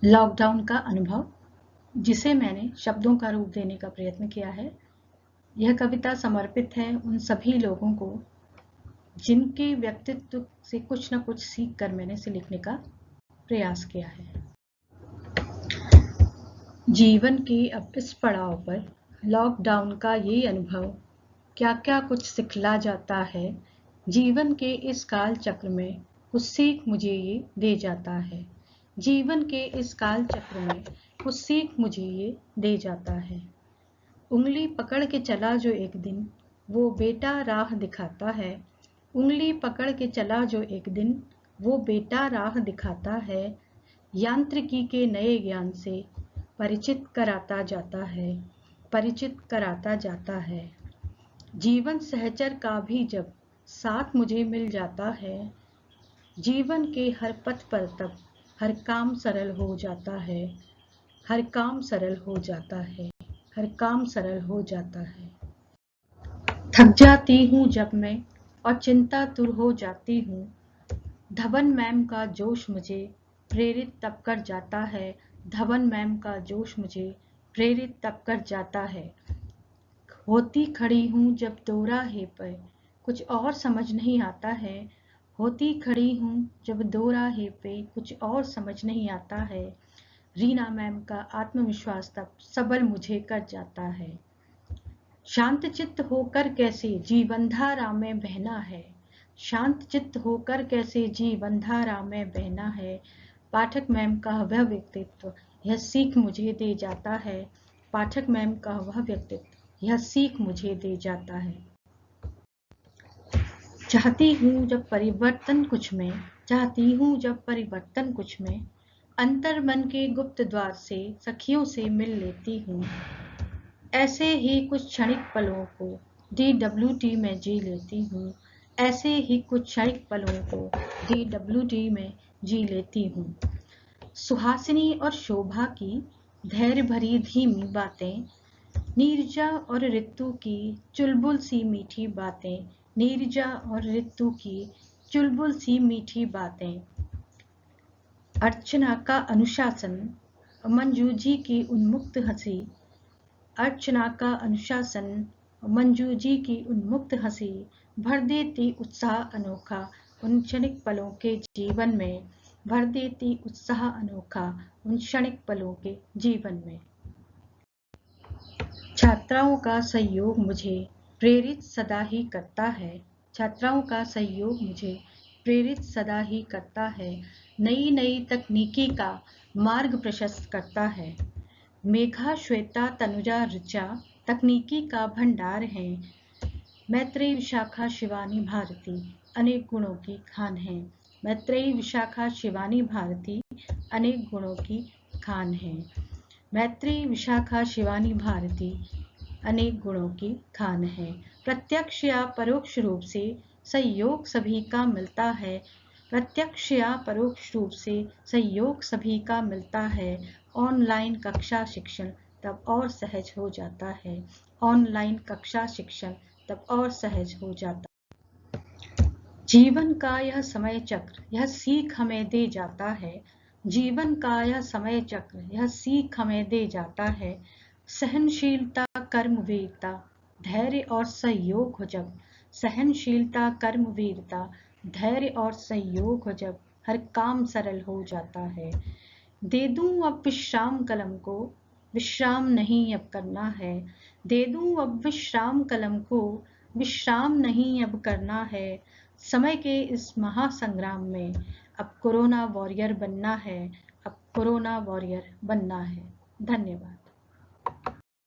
Lockdown का अनुभव, जिसे मैंने शब्दों का रूप देने का प्रयत्न किया है। यह कविता समर्पित है उन सभी लोगों को जिनके व्यक्तित्व से कुछ न कुछ सीख कर मैंने इसे लिखने का प्रयास किया है। जीवन के अब इस पड़ाव पर लॉकडाउन का ये अनुभव क्या क्या कुछ सिखला जाता है। जीवन के इस काल चक्र में कुछ सीख मुझे ये दे जाता है। जीवन के इस काल चक्र में कुछ सीख मुझे ये दे जाता है। उंगली पकड़ के चला जो एक दिन, वो बेटा राह दिखाता है। उंगली पकड़ के चला जो एक दिन, वो बेटा राह दिखाता है। यांत्रिकी के नए ज्ञान से परिचित कराता जाता है, परिचित कराता जाता है। जीवन सहचर का भी जब साथ मुझे मिल जाता है, जीवन के हर पथ पर तब हर काम सरल हो जाता है, हर काम सरल हो जाता है, हर काम सरल हो जाता है। थक जाती हूँ जब मैं और चिंता तुर हो जाती हूँ, धवन मैम का जोश मुझे प्रेरित तब कर जाता है। धवन मैम का जोश मुझे प्रेरित तब कर जाता है। होती खड़ी हूँ जब दोराहे पर कुछ और समझ नहीं आता है। होती खड़ी हूँ जब दोराहे पे कुछ और समझ नहीं आता है। रीना मैम का आत्मविश्वास तब सबल मुझे कर जाता है। शांत चित्त होकर कैसे जीवन धारा में बहना है। शांत चित्त होकर कैसे जीवन धारा में बहना है। पाठक मैम का वह व्यक्तित्व यह सीख मुझे दे जाता है। पाठक मैम का वह व्यक्तित्व यह सीख मुझे दे जाता है। चाहती हूँ जब परिवर्तन कुछ में, चाहती हूँ जब परिवर्तन कुछ में, अंतर मन के गुप्त द्वार से सखियों से मिल लेती हूँ। ऐसे ही कुछ क्षणिक पलों को DWT में जी लेती हूँ। ऐसे ही कुछ क्षणिक पलों को DWT में जी लेती हूँ। सुहासिनी और शोभा की धैर्य भरी धीमी बातें, नीरजा और ऋतु की चुलबुल सी मीठी बातें, नीरजा और ऋतु की चुलबुल सी मीठी बातें। अर्चना का अनुशासन, मंजू जी की उन्मुक्त हंसी, अर्चना का अनुशासन, मंजू जी की उन्मुक्त हंसी भर देती उत्साह अनोखा उन क्षणिक पलों के जीवन में, भर देती उत्साह अनोखा उन क्षणिक पलों के जीवन में। छात्राओं का सहयोग मुझे प्रेरित सदा ही करता है। छात्राओं का सहयोग मुझे प्रेरित सदा ही करता है। नई नई तकनीकी का मार्ग प्रशस्त करता है। मेघा, श्वेता, तनुजा, ऋचा तकनीकी का भंडार हैं। मैत्रेयी, विशाखा, शिवानी, भारती अनेक गुणों की खान हैं। मैत्रेयी, विशाखा, शिवानी, भारती अनेक गुणों की खान हैं। मैत्रेयी, विशाखा, शिवानी, भारती अनेक गुणों की खान है। प्रत्यक्ष या परोक्ष रूप से सहयोग सभी का मिलता है। प्रत्यक्ष या परोक्ष रूप से सहयोग सभी का मिलता है। ऑनलाइन कक्षा शिक्षण तब और सहज हो जाता है। ऑनलाइन कक्षा शिक्षण तब और सहज हो जाता है। जीवन का यह समय चक्र यह सीख हमें दे जाता है। जीवन का यह समय चक्र यह सीख हमें दे जाता है। सहनशीलता, कर्मवीरता, धैर्य और सहयोग हो जब, सहनशीलता, कर्मवीरता, धैर्य और सहयोग हो जब हर काम सरल हो जाता है। दे दूं अब विश्राम कलम को, विश्राम नहीं अब करना है। दे दूं अब विश्राम कलम को, विश्राम नहीं अब करना है। समय के इस महासंग्राम में अब कोरोना वॉरियर बनना है। अब कोरोना वॉरियर बनना है। धन्यवाद।